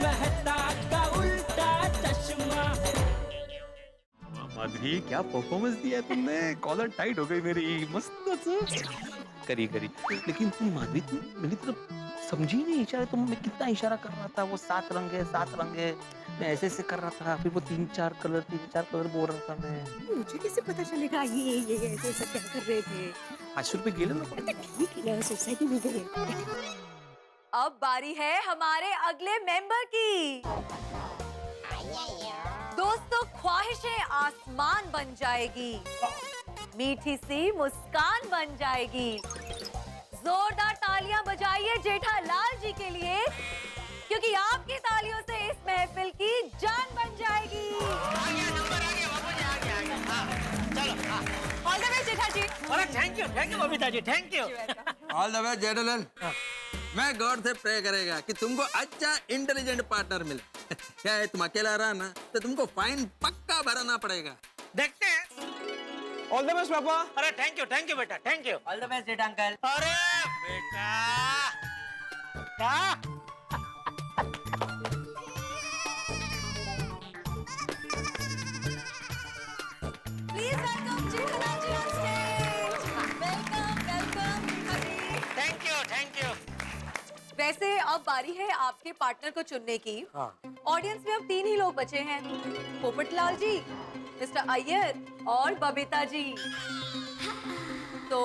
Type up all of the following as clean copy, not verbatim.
मेहता का उल्टा चश्मा। माधुरी, क्या परफॉर्मेंस दिया है तुमने। कॉलर टाइट हो गई मेरी। मस्त करी करी। लेकिन तुम माधुरी, तुम मेरी तरफ समझी नहीं इशारा। तुम मैं कितना इशारा कर रहा था, वो 7 रंग है 7 रंग है, मैं ऐसे ऐसे कर रहा था। फिर वो 3-4 कलर बोल रहा था मैं। मुझे कैसे पता चलेगा ये ऐसे ऐसे क्या कर रहे थे? 500 रुपए गेले ना। ठीक है ना, सोसाइटी में गए। अब बारी है हमारे अगले मेंबर की। दोस्तों, ख्वाहिशें आसमान बन जाएगी, मीठी सी मुस्कान बन जाएगी। जोरदार तालियां बजाइए जेठालाल जी के लिए, क्योंकि आपकी तालियों से इस महफिल की जान बन जाएगी। नंबर आ गया बाबू जी, आ गया। हाँ, चलो हाँ। All the best Jetha ji. अरे thank you Babita ji, thank you. All the best Jethalal. मैं गॉड से प्रे करेगा कि तुमको अच्छा इंटेलिजेंट पार्टनर मिले। क्या है, तुम अकेला रहा ना तो तुमको फाइन पक्का भरना पड़ेगा। देखते हैं। ऑल द बेस्ट पापा। अरे थैंक यू बेटा, thank you. All the best Jetha uncle. अरे बेटा क्या please welcome Jethalal ji on stage. Welcome welcome. Thank you. वैसे अब बारी है आपके पार्टनर को चुनने की। ऑडियंस में अब 3 ही लोग बचे हैं, पोपटलाल जी, मिस्टर अय्यर और बबीता जी। तो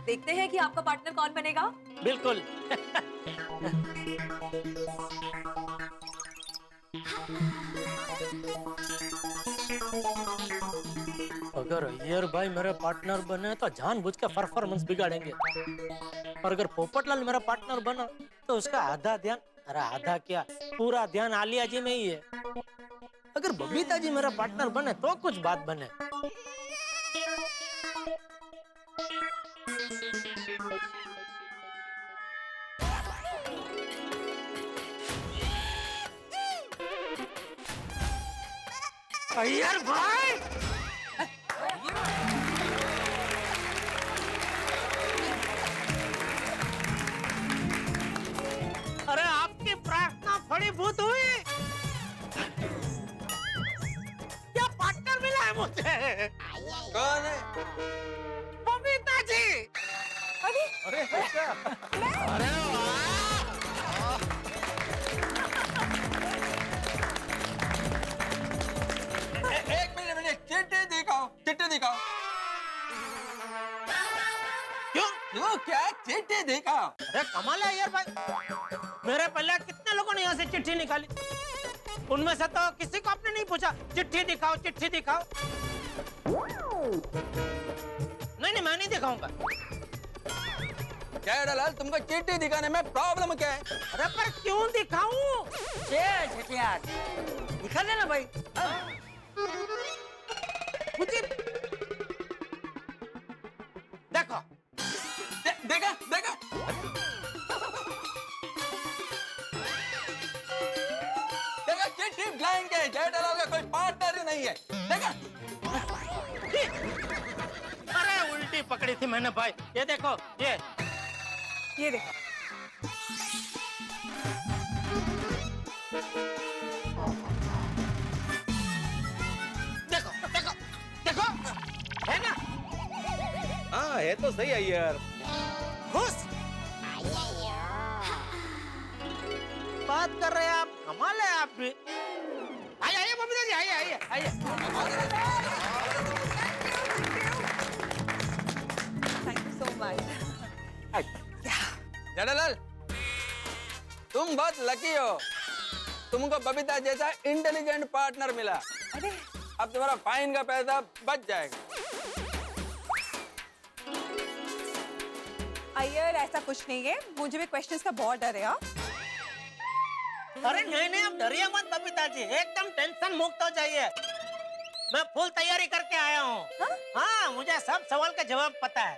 देखते हैं कि आपका पार्टनर कौन बनेगा। बिल्कुल। अगर अय्यर भाई मेरे पार्टनर बने तो जानबूझ के परफॉर्मेंस बिगाड़ेंगे, और अगर पोपटलाल मेरा पार्टनर बना तो उसका आधा ध्यान, अरे आधा क्या, पूरा ध्यान आलिया जी में ही है। अगर बबीता जी मेरा पार्टनर बने तो कुछ बात बने। अय्यर भाई, अरे आपकी प्रार्थना फलीभूत हुई। क्या पार्टनर मिला है मुझे। कौन है? बबीता जी। अरे अच्छा। अरे वाह। एक मिनट, चिट्ठी दिखाओ, चिट्ठी दिखाओ। क्यों क्या चिट्ठी दिखाओ? अरे कमाल है यार भाई, मेरे पहले कितने लोगों ने यहाँ से चिट्ठी निकाली, उनमें से तो किसी को आपने नहीं पूछा चिट्ठी दिखाओ चिट्ठी दिखाओ। नहीं मैं नहीं दिखाऊंगा। क्या जेठालाल, तुमको चिट्ठी दिखाने में प्रॉब्लम क्या है? अरे पर क्यों दिखाऊं? दिखा देना भाई। मुझे देखो। देखा देखा। देखा, चिट्ठी ब्लैंक है। जेठालाल का कोई पार्टनर ही नहीं है। देखा। अरे उल्टी पकड़ी थी मैंने भाई। ये देखो, ये देखो। देखो देखो देखो, है ना? हाँ है तो सही अय्यर। खुश बात कर रहे हैं आप, कमाल है आप भी। आइए बबीता जी, आइए। Thank you so much. Jethalal, तुम बहुत लकी हो, तुमको बबीता जैसा इंटेलिजेंट पार्टनर मिला। अरे अब तुम्हारा फाइन का पैसा बच जाएगा। अय्यर, ऐसा कुछ नहीं है, मुझे भी क्वेश्चंस का बहुत डर है। अरे नहीं आप डरिए मत बबीता जी, एकदम टेंशन मुक्त हो जाइए। मैं फुल तैयारी करके आया हूँ। हाँ, मुझे सब सवाल का जवाब पता है।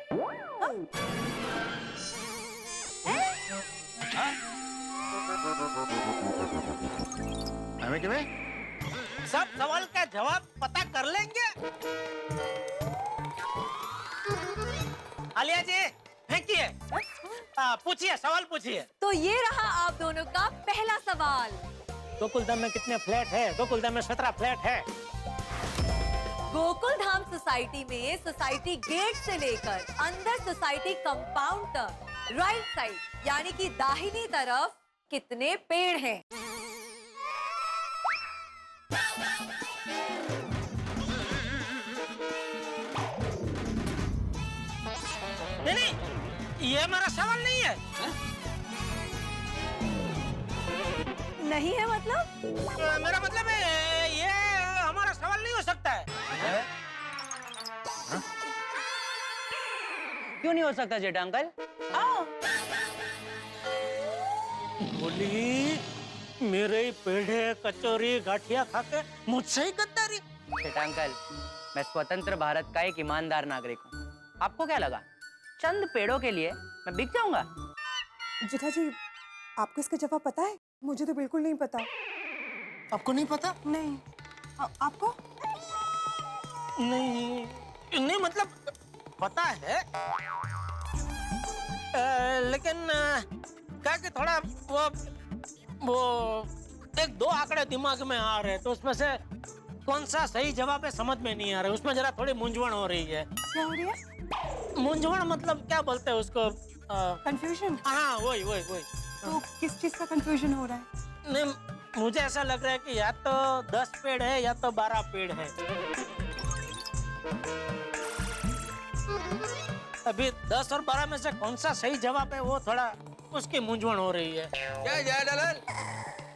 हमें क्या? सब सवाल का जवाब पता कर लेंगे। आलिया जी फेंकिए, पूछिए, सवाल पूछिए। तो ये रहा आप दोनों का पहला सवाल। गोकुलधाम में कितने फ्लैट है? गोकुलधाम में 17 फ्लैट है। गोकुलधाम सोसाइटी में सोसाइटी गेट से लेकर अंदर सोसाइटी कंपाउंड तक राइट साइड यानी कि दाहिनी तरफ कितने पेड़ हैं? नहीं, ये मेरा सवाल नहीं है। नहीं है मतलब? मेरा मतलब है ये हमारा सवाल नहीं हो सकता है। क्यों नहीं हो सकता जेठा अंकल? बोली मेरे ही पेड़े कचौरी गाठिया खाके मुझसे ही गद्दारी। जेठा अंकल, मैं स्वतंत्र भारत का एक ईमानदार नागरिक हूँ। आपको क्या लगा चंद पेड़ों के लिए मैं बिक जाऊंगा? जेठा जी, आपको इसका जवाब पता है? मुझे तो बिल्कुल नहीं पता। आपको नहीं पता? नहीं। आपको? नहीं मतलब पता है, लेकिन क्या कि थोड़ा वो एक दो आंकड़े दिमाग में आ रहे हैं, तो उसमें से कौन सा सही जवाब है समझ में नहीं आ रहा है। उसमें जरा थोड़ी मूंझवण हो रही है। क्या हो रही है? मूंझवण मतलब क्या बोलते हैं उसको? कंफ्यूजन? हाँ वही। तो किस चीज का कंफ्यूजन हो रहा है? नहीं, मुझे ऐसा लग रहा है कि या तो 10 पेड़ है या तो 12 पेड़ है। अभी 10 और 12 में से कौन सा सही जवाब है वो थोड़ा उसकी मूंझवण हो रही है। क्या जेठालाल,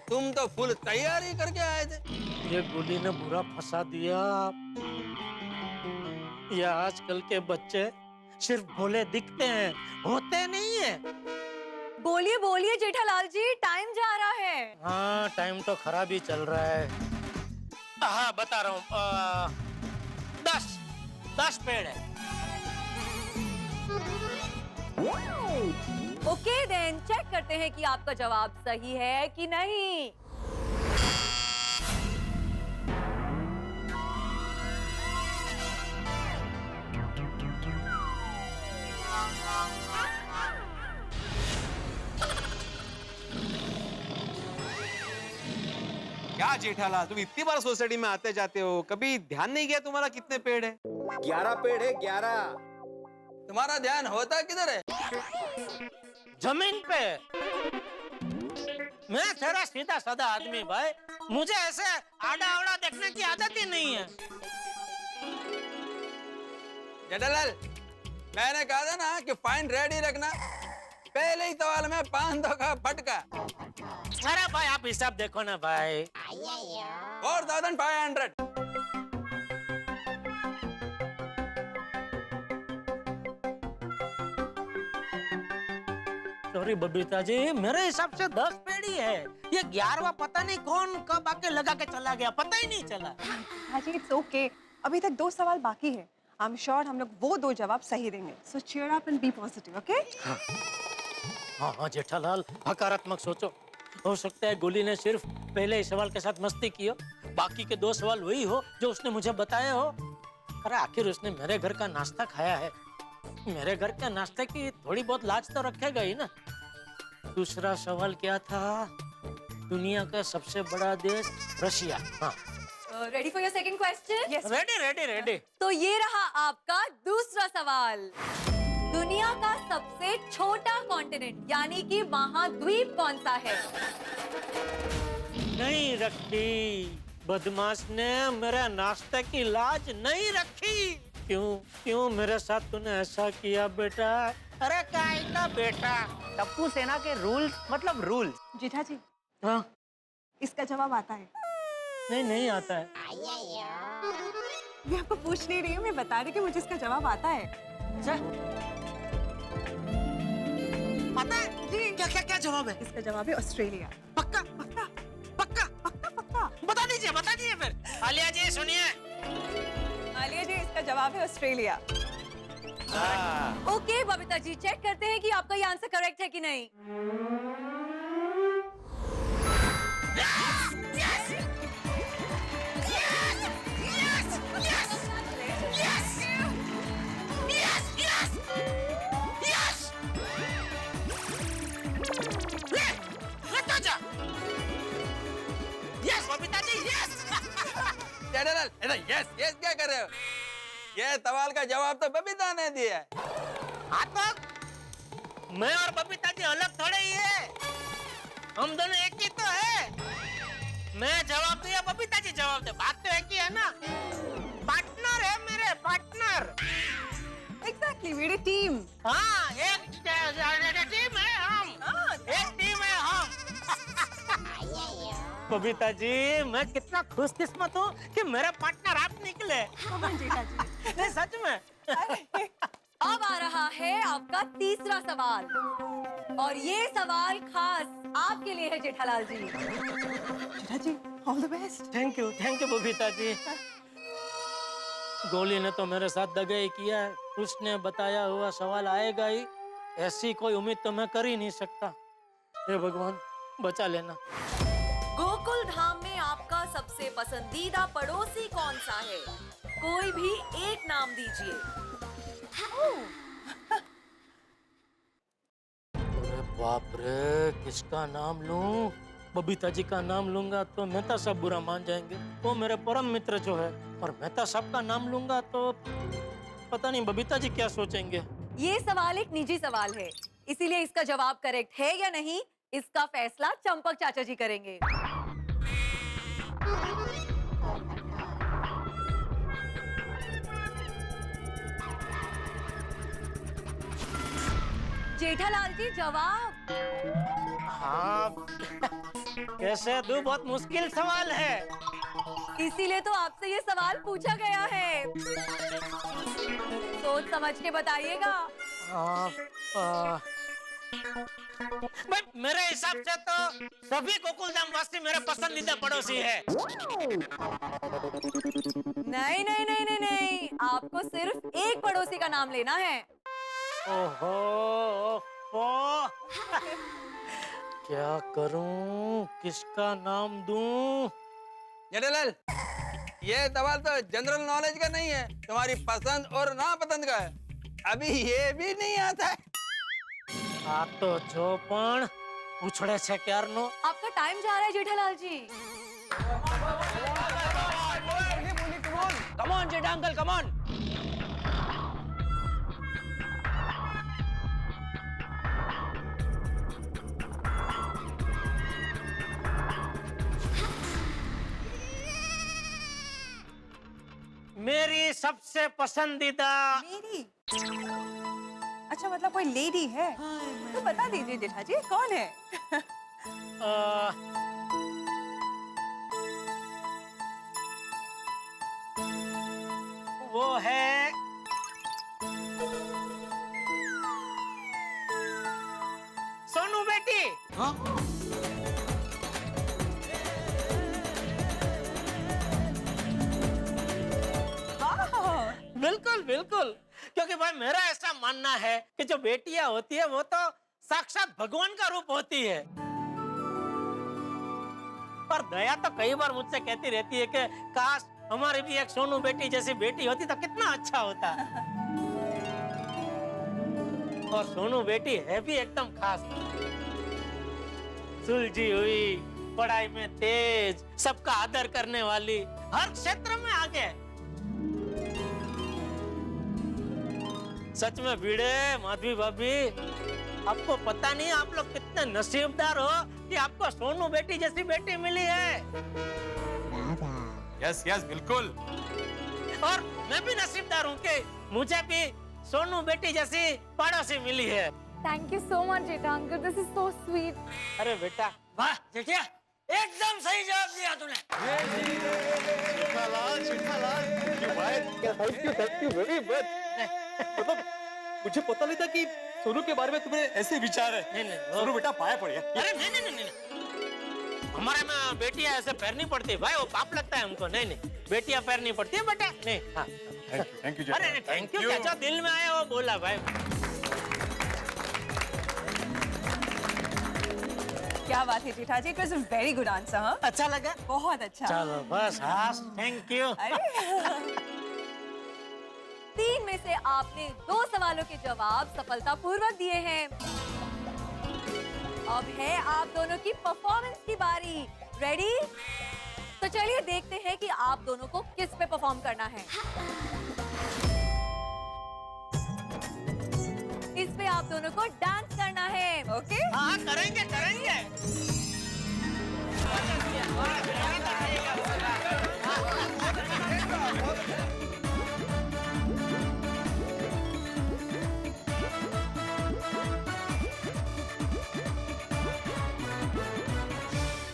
तुम तो फुल तैयारी करके आए थे। ये गोली ने बुरा फंसा दिया। ये आजकल के बच्चे सिर्फ भोले दिखते हैं, होते नहीं है। बोलिए बोलिए जेठालाल जी, टाइम जा रहा है। हाँ, टाइम तो खराब ही चल रहा है। हाँ बता रहा हूँ, 10 पेड़ है। ओके देन, चेक करते हैं कि आपका जवाब सही है कि नहीं। क्या जेठालाल, तुम इतनी बार सोसाइटी में आते जाते हो, कभी ध्यान नहीं किया तुम्हारा कितने पेड़ है? 11 पेड़ है, 11। तुम्हारा ध्यान होता किधर है? जमीन पे। मैं तेरा सीधा साधा आदमी भाई, मुझे ऐसे आड़ा अवड़ा देखने की आदत ही नहीं है। जेठालाल, मैंने कहा था ना कि फाइन रेडी रखना। पहले ही सवाल में 500 का फटका। अरे भाई आप हिसाब देखो ना भाई। 4500। सॉरी बबीता जी, मेरे हिसाब से 10 पेड़ ही है। ये 11वां पता नहीं कौन कब आके लगा के चला गया, पता ही नहीं चला। हाँ जी, इट्स ओके। अभी तक 2 सवाल बाकी है। आई एम श्योर हम लोग वो 2 जवाब सही देंगे। So cheer up and be positive, okay? हाँ जेठालाल, सकारात्मक सोचो। हो सकता है गोली ने सिर्फ पहले ही सवाल के साथ मस्ती की हो, बाकी के 2 सवाल वही हो जो उसने मुझे बताए हो। अरे आखिर उसने मेरे घर का नाश्ता खाया है, मेरे घर के नाश्ते की थोड़ी बहुत लाज तो रखेगा ही ना। दूसरा सवाल क्या था? दुनिया का सबसे बड़ा देश रशिया। हाँ, ready for your second question? Yes. Ready. तो ये रहा आपका दूसरा सवाल। दुनिया का सबसे छोटा कॉन्टिनेंट यानी कि महाद्वीप कौन सा है? नहीं रखी, बदमाश ने मेरे नाश्ते की लाज नहीं रखी। क्यों मेरे साथ तूने ऐसा किया बेटा? अरे काय का बेटा? टप्पू सेना के रूल्स मतलब रूल्स। जेठा जी, हाँ, इसका जवाब आता है? नहीं आता है। मैं आपको पूछ नहीं रही हूँ, मैं बता रही कि मुझे इसका जवाब आता है। पता है जी? क्या जवाब है? इसका जवाब है ऑस्ट्रेलिया। पक्का? बता दीजिए फिर। आलिया जी सुनिए। आलिया जी, इसका जवाब है Australia. Okay Babita ji, check करते हैं कि आपका ये आंसर करेक्ट है कि नहीं। जेठालाल यस यस क्या कर रहे हो? ये सवाल का जवाब तो बबीता ने दिया है। हाँ तो मैं और बबीता जी अलग थोड़े ही है, हम दोनों एक ही तो है। मैं जवाब दूं या बबीता जी जवाब दे, बात तो एक ही है ना। पार्टनर है मेरे, पार्टनर। एग्जैक्टली, मेरी टीम। हाँ, एक टीम है हम, एक टीम है हम। बबीता जी, मैं कितना खुशकिस्मत हूँ कि मेरा पार्टनर आप निकले। जेठा जी। नहीं सच में। अब आ रहा है आपका तीसरा सवाल, और ये सवाल खास आपके लिए है Jethalal ji. Jetha ji, all the best. Thank you Babita ji. गोली ने तो मेरे साथ दगा ही किया है, उसने बताया हुआ सवाल आएगा ही, ऐसी कोई उम्मीद तो मैं कर ही नहीं सकता। हे भगवान, बचा लेना। गोकुल धाम में आपका सबसे पसंदीदा पड़ोसी कौन सा है? कोई भी एक नाम दीजिए। अरे बाप रे, किसका नाम लूं? बबीता जी का नाम लूंगा तो मेहता साहब बुरा मान जाएंगे, वो मेरे परम मित्र जो है। और मेहता साहब का नाम लूंगा तो पता नहीं बबीता जी क्या सोचेंगे। ये सवाल एक निजी सवाल है, इसीलिए इसका जवाब करेक्ट है या नहीं, इसका फैसला चंपक चाचा जी करेंगे। जेठालाल जी जवाब। हाँ, कैसे दूं? बहुत मुश्किल सवाल है, इसीलिए तो आपसे ये सवाल पूछा गया है। सोच समझ के बताइएगा। मेरे हिसाब से तो सभी गोकुलधाम वासी मेरे पसंदीदा पड़ोसी है। नहीं नहीं नहीं नहीं नहीं, आपको सिर्फ एक पड़ोसी का नाम लेना है। ओहो, क्या करूं, किसका नाम दूं? जेठालाल, ये सवाल तो जनरल नॉलेज का नहीं है, तुम्हारी पसंद और नापसंद का है। अभी ये भी नहीं आता है। आ तो जो पण पूछड़े छे क्यारनो। आपका टाइम जा रहा है Jethalal ji. Come on Jetha uncle, come on. मेरी सबसे पसंदीदा। मेरी? अच्छा, मतलब कोई लेडी है? तो बता दीजिए जेठा जी, कौन है? वो है सोनू बेटी। बिल्कुल बिल्कुल, क्योंकि भाई मेरा ऐसा मानना है कि जो बेटियां होती है वो तो साक्षात भगवान का रूप होती है। पर दया तो कई बार मुझसे कहती रहती है कि काश हमारी भी एक सोनू बेटी जैसी बेटी होती तो कितना अच्छा होता। और सोनू बेटी है भी एकदम खास, सुलझी हुई, पढ़ाई में तेज, सबका आदर करने वाली, हर क्षेत्र में आगे। सच में भिड़े माधवी भाभी, आपको पता नहीं आप लोग कितने नसीबदार हो कि आपको सोनू बेटी जैसी बेटी मिली है। यस यस बिल्कुल। और मैं भी नसीबदार हूँ कि मुझे भी सोनू बेटी जैसी पड़ोसी मिली है। Thank you so much, Jeta uncle. This is so sweet. अरे बेटा, वाह जेठिया, एकदम सही जवाब दिया तूने। मतलब मुझे पता नहीं था कि सोनू के बारे में तुम्हें ऐसे विचार है। नहीं नहीं, सोनू बेटा पाया पड़िया। अरे नहीं नहीं नहीं नहीं, हमारे में बेटियां ऐसे पैर नहीं पड़ती भाई, वो पाप लगता है हमको। नहीं नहीं, बेटियां पैर नहीं पड़ती है बेटा। नहीं, हाँ। थैंक यू अरे थैंक यू, क्या जो दिल में आया वो बोला भाई। क्या बात है Jetha ji, it was a very good answer. हाँ, अच्छा लगा? बहुत अच्छा। चलो बस, हाँ, थैंक यू। अरे 3 में से आपने 2 सवालों के जवाब सफलतापूर्वक दिए हैं। अब है आप दोनों की परफॉर्मेंस की बारी। रेडी? तो चलिए देखते हैं कि आप दोनों को किस पे परफॉर्म करना है। इस पे आप दोनों को डांस करना है, ओके? हाँ करेंगे करेंगे।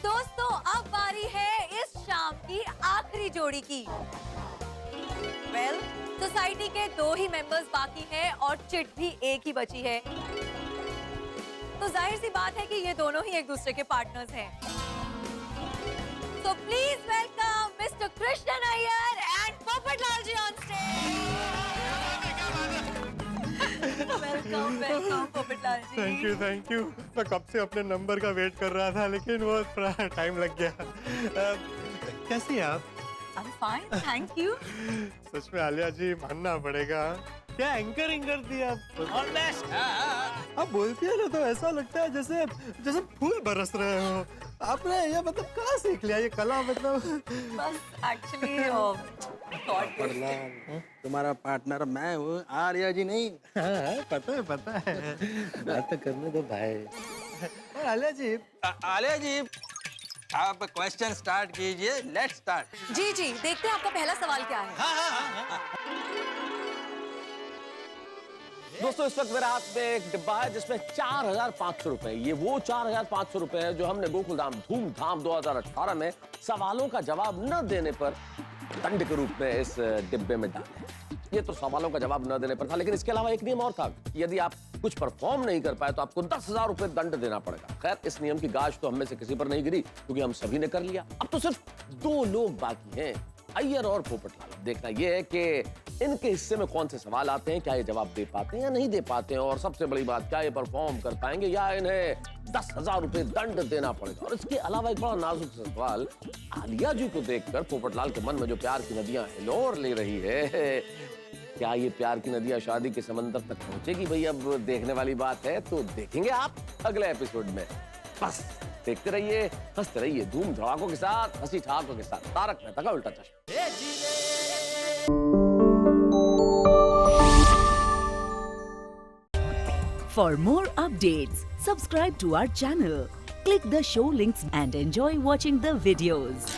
दोस्तों अब बारी है इस शाम की आखिरी जोड़ी की। सोसाइटी के 2 ही मेंबर्स बाकी हैं और चिट भी एक ही बची है। तो जाहिर सी बात है कि ये दोनों ही एक दूसरे के पार्टनर्स हैं। So please welcome Mr. Krishnan Iyer and Popatlal ji on stage. Welcome Popatlal ji. Thank you. मैं कब से अपने नंबर का वेट कर रहा था लेकिन वो थोड़ा टाइम लग गया। कैसी हैं आप? I'm fine, thank you. सच में आलिया जी मानना पड़ेगा, क्या एंकरिंग कर दी आप। All best. आप बोलती है ना तो ऐसा लगता है जैसे जैसे फूल बरस रहे हो। आपने ये मतलब कहाँ सीख लिया ये कला मतलब? बस एक्चुअली तुम्हारा पार्टनर मैं हूँ, आर्या जी नहीं। पता है बात तो करने दो भाई। और आलिया जी आलिया जी आप क्वेश्चन स्टार्ट कीजिए, लेट्स स्टार्ट। जी देखते हैं आपका पहला सवाल क्या है। दोस्तों इस वक्त मेरे हाथ में एक डिब्बा है जिसमें 4,500 रुपए। ये वो 4,500 रुपए है जो हमने गोकुलधाम धूमधाम 2018 में सवालों का जवाब न देने पर दंड के रूप में इस डिब्बे में डाले। ये तो सवालों का जवाब न देने पर था, लेकिन इसके अलावा एक नियम और था, यदि आप कुछ परफॉर्म नहीं कर पाए तो आपको 10,000 रुपए दंड देना पड़ेगा। खैर इस नियम की गाज तो हम में से किसी पर नहीं गिरी क्योंकि हम सभी ने कर लिया। अब तो सिर्फ 2 लोग बाकी हैं, अय्यर और पोपटलाल। देखना यह है कि इनके हिस्से में कौन से सवाल आते हैं, क्या ये जवाब दे पाते हैं या नहीं दे पाते हैं, और सबसे बड़ी बात क्या ये परफॉर्म कर पाएंगे या इन्हें 10,000 रुपए दंड देना पड़ेगा। और इसके अलावा एक बड़ा नाजुक सवाल, आलिया जी को देखकर पोपटलाल के मन में जो प्यार की नदियां हिलोर ले रही है, क्या ये प्यार की नदियां शादी के समंदर तक पहुंचेगी? भाई अब देखने वाली बात है, तो देखेंगे आप अगले एपिसोड में। बस देखते रहिए, हंसते रहिए, धूम धड़ाकों के साथ, हंसी ठहाकों के साथ। तारक मेहता का उल्टा चश्मा। For more updates, subscribe to our channel, click the show links and enjoy watching the videos.